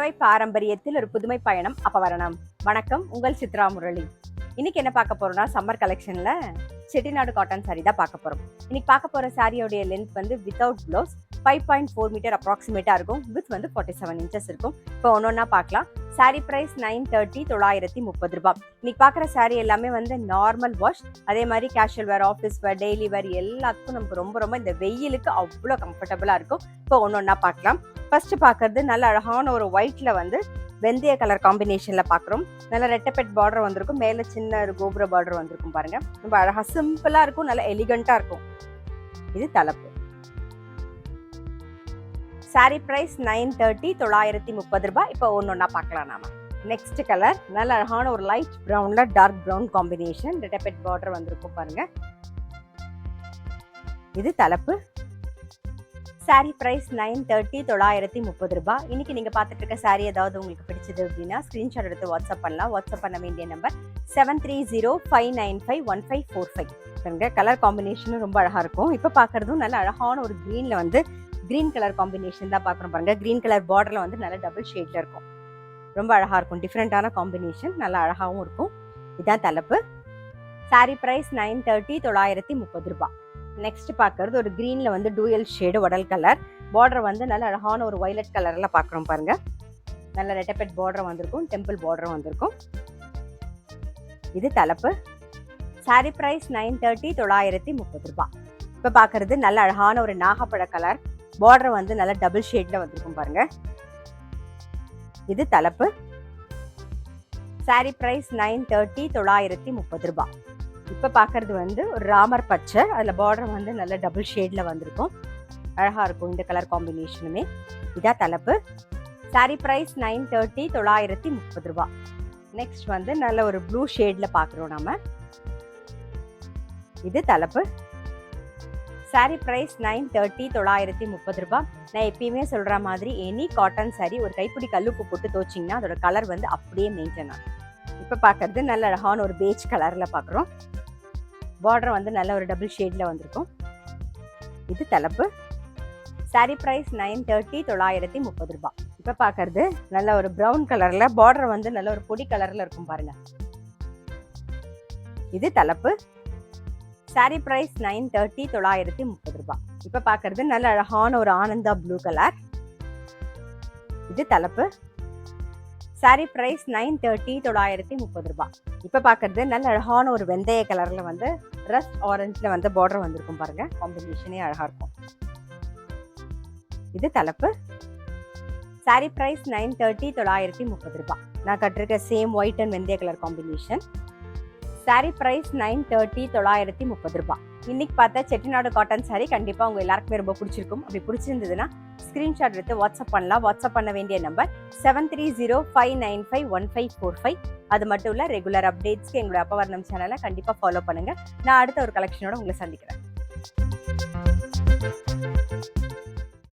தடவை பாரம்பரியத்தில் ஒரு புதுமை பயணம் அபவரணம். வணக்கம், உங்கள் சித்ரா முரளி. இன்னைக்கு என்ன பார்க்க போறோம்னா, சம்மர் கலெக்ஷன்ல செட்டிநாடு காட்டன் சாரி தான் பார்க்க போறோம். இன்னைக்கு பார்க்க போற சாரியோடைய லென்த் வந்து வித்தவுட் ப்ளவுஸ் 5.4 மீட்டர் அப்ராக்சிமேட்டா இருக்கும். வித் வந்து 47 இன்ச்சஸ் இருக்கும். இப்போ ஒன்னொன்னா பார்க்கலாம். சாரி பிரைஸ் 930 930 ரூபாய். இன்னைக்கு பார்க்குற சாரி எல்லாமே வந்து நார்மல் வாஷ், அதே மாதிரி கேஷுவல் வேர், ஆஃபீஸ் வேர், டெய்லி வேர் எல்லாத்துக்கும் நமக்கு ரொம்ப இந்த வெயிலுக்கு அவ்வளோ கம்ஃபர்டபுளா இருக்கும். இப்போ ஒன்னொன்னா பார்க்கலாம். ஃபர்ஸ்ட் பார்க்கறது நல்ல அழகான ஒரு ஒயிட்ல வந்து வெந்தய கலர் காம்பினேஷன்ல பாக்குறோம். நல்ல ரெட்டப்பெட் பார்டர் வந்திருக்கும், மேல சின்ன ஒரு கோபுர பார்டர் வந்திருக்கும். பாருங்க, ரொம்ப அழகா சிம்பிளா இருக்கும், நல்ல எலிகண்டா இருக்கும். இது தலைப்பு. சாரி பிரைஸ் 930 930 ரூபாய். இப்போ ஒன்னொன்னா பார்க்கலாம் நாம. நெக்ஸ்ட் கலர் நல்ல அழகான ஒரு லைட் ப்ரௌன்ல டார்க் ப்ரௌன் காம்பினேஷன், ரெட்டப்பெட் பார்டர் வந்திருக்கும். பாருங்க, இது தலைப்பு. சாரி பிரைஸ் 930 930 ரூபாய். இன்னைக்கு நீங்க பார்த்துட்டு இருக்க சாரி ஏதாவது உங்களுக்கு பிடிச்சது அப்படின்னா ஸ்கிரீன்ஷாட் எடுத்து வாட்ஸ்அப் பண்ணலாம். வாட்ஸ்அப் பண்ண வேண்டிய நம்பர் 7305951545. கலர் காம்பினேஷனும் ரொம்ப அழகா இருக்கும். இப்ப பாக்குறதும் நல்ல அழகான ஒரு கிரீன்ல வந்து கிரீன் கலர் காம்பினேஷன் தான் பாக்குறோம். பாருங்க, கிரீன் கலர் பார்டர்ல வந்து நல்ல டபுள் ஷேட்ல இருக்கும். ரொம்ப அழகா இருக்கும், டிஃப்ரெண்டான காம்பினேஷன், நல்ல அழகாவும் இருக்கும். இதான் தலைப்பு. சாரி பிரைஸ் 930 930 ரூபாய். நெக்ஸ்ட் பார்க்கறது ஒரு கிரீன்ல வந்து டூயல் ஷேடு வடல் கலர், பார்டர் வந்து நல்ல அழகான ஒரு வயலட் கலர்ல பாக்குறோம். பாருங்க, நல்ல ரெட்டப்பெட் பார்டர் வந்திருக்கும், டெம்பிள் பார்டர் வந்திருக்கும். இது தலைப்பு. சாரி பிரைஸ் 930 930 ரூபாய். இப்ப பாக்குறது நல்ல அழகான ஒரு நாகப்பழ கலர், பார்டர் வந்து நல்ல டபுள் ஷேட்ல வந்திருக்கும். பாருங்க, இது தலைப்பு. சாரி பிரைஸ் 930 930 ரூபாய். இப்ப பாக்குறது வந்து ஒரு ராமர் பச்சை, அதுல பார்டர் வந்து நல்ல டபுள் ஷேட்ல வந்திருக்கும். அழகா இருக்கும் இந்த கலர் காம்பினேஷனுமே. இதா தலைப்பு. சாரி பிரைஸ் 930 930 ரூபாய். நெக்ஸ்ட் வந்து நல்ல ஒரு ப்ளூ ஷேட்ல பாக்குறோம் நாம. இது தலைப்பு. சாரி பிரைஸ் 930 930 ரூபாய். நான் எப்பயுமே சொல்ற மாதிரி எனி காட்டன் சாரி ஒரு கைப்பிடி கல்லுப்பு போட்டு தோச்சிங்கன்னா அதோட கலர் வந்து அப்படியே மெயின்டைன் ஆகும். இப்ப பாக்குறது நல்ல அழகான ஒரு பேஜ் கலர்ல பாக்குறோம். பார்டர் வந்து நல்ல ஒரு டபுள் ஷேட்ல வந்திருக்கும். இது தலைப்பு. சாரி பிரைஸ் 930 930 ரூபாய். இப்ப பாக்குறது நல்ல ஒரு பிரவுன் கலர்ல, பார்டர் வந்து நல்ல ஒரு பொடி கலர்ல இருக்கும். பாருங்க, இது தலைப்பு. சாரி பிரைஸ் 930 930 ரூபாய். இப்ப பாக்குறது நல்ல அழகான ஒரு ஆனந்தா ப்ளூ கலர். இது தலைப்பு. சாரி பிரைஸ் 930 930 ரூபாய். இப்ப பாக்குறது நல்ல அழகான ஒரு வெந்தய கலர்ல வந்து ரஸ்ட் ஆரஞ்சுல வந்து பார்டர் வந்திருக்கும். பாருங்க, காம்பினேஷனே அழகா இருக்கும். இது தலைப்பு. சாரி பிரைஸ் 930 930 ரூபாய். நான் கட்டிருக்க சேம் ஒயிட் அண்ட் வெந்தய கலர் காம்பினேஷன். சாரி பிரைஸ் 930 930 ரூபாய். இன்னைக்கு பார்த்தா செட்டிநாடு காட்டன் சாரி கண்டிப்பா உங்க எல்லாருக்குமே ரொம்ப பிடிச்சிருக்கும். அப்படி பிடிச்சிருந்ததுன்னா ஸ்கிரீன்ஷாட் எடுத்து வாட்ஸ்அப் பண்ணலாம். வாட்ஸ்அப் பண்ண வேண்டிய நம்பர் 7305951545. அது மட்டும் இல்ல, ரெகுலர் அப்டேட்ஸ்க்கு எங்களோட அப்பவர்ணம் சேனலை கண்டிப்பா ஃபாலோ பண்ணுங்க. நான் அடுத்த ஒரு கலெக்ஷனோட உங்களை சந்திக்கிறேன்.